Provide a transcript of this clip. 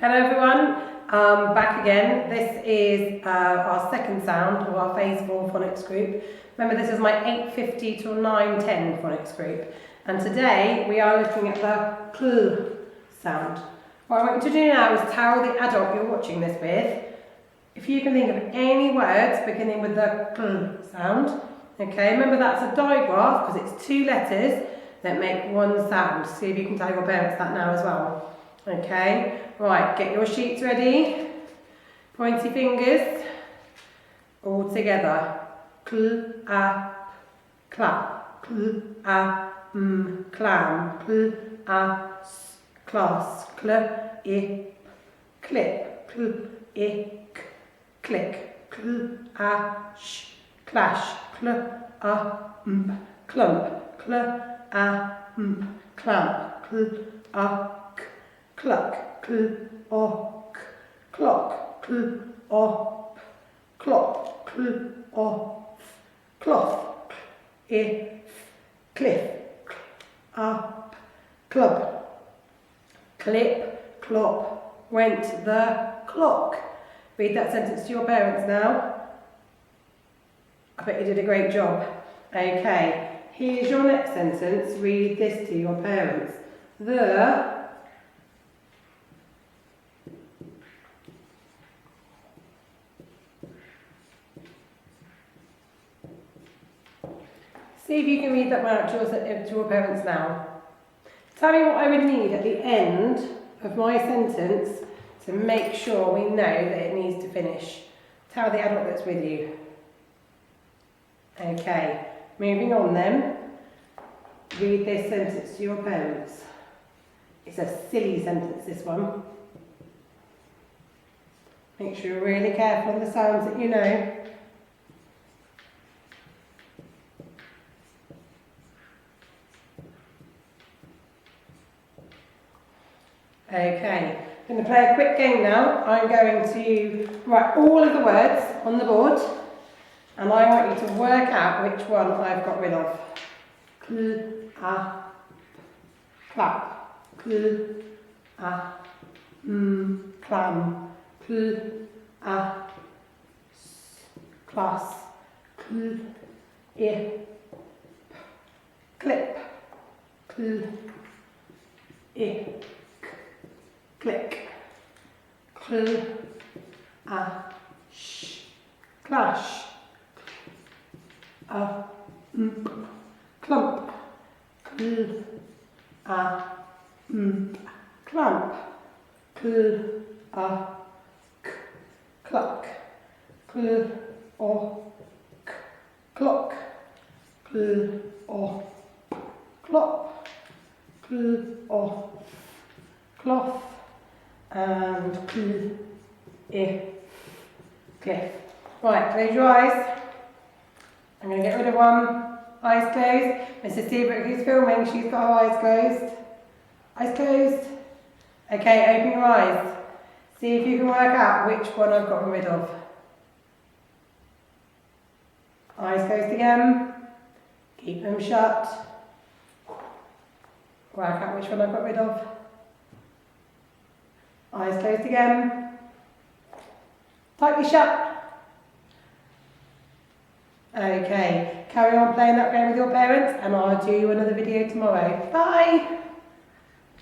Hello everyone, back again. This is our second sound of our Phase 4 phonics group. Remember, this is my 8:50 till 9:10 phonics group, and today we are looking at the cl sound. What I want you to do now is tell the adult you're watching this with if you can think of any words beginning with the cl sound. Okay, remember that's a digraph because it's two letters that make one sound. See if you can tell your parents that now as well. Okay, right, get your sheets ready. Pointy fingers, all together. Cl, a, clap. Cl, a, clam. Cl, a, class. Cl, I, clip. Cl, I, click. Cl, a, clash. Cl, a, clump. Cl, a, clamp. Cl, a, cluck, cl, o, clock, cl, o, clock, cl, o, cloth, if, cliff, up, club, clip, clop, went the clock. Read that sentence to your parents now. I bet you did a great job. Okay, here's your next sentence. Read this to your parents. See if you can read that one out to your parents now. Tell me what I would need at the end of my sentence to make sure we know that it needs to finish. Tell the adult that's with you. Okay, moving on then. Read this sentence to your parents. It's a silly sentence, this one. Make sure you're really careful on the sounds that you know. Okay, I'm going to play a quick game now. I'm going to write all of the words on the board and I want you to work out which one I've got rid of. Cl, a, clap. Cl, a, clam. Cl, a, class. Cl, I, clip. Cl, I, click. Cl, a, clash. A, clump. Cl, a, clamp. Cl, a, cluck. Cl, o, clock. Cl, o, clop. Cl, o, cloth. And cl, I, cliff. Right, close your eyes. I'm going to get rid of one. Eyes closed. Mrs. Seabrook, who's filming, she's got her eyes closed. Eyes closed. Okay, open your eyes. See if you can work out which one I've gotten rid of. Eyes closed again. Keep them shut. Work out which one I've got rid of. Eyes closed again. Tightly shut. Okay, carry on playing that game with your parents and I'll do you another video tomorrow. Bye!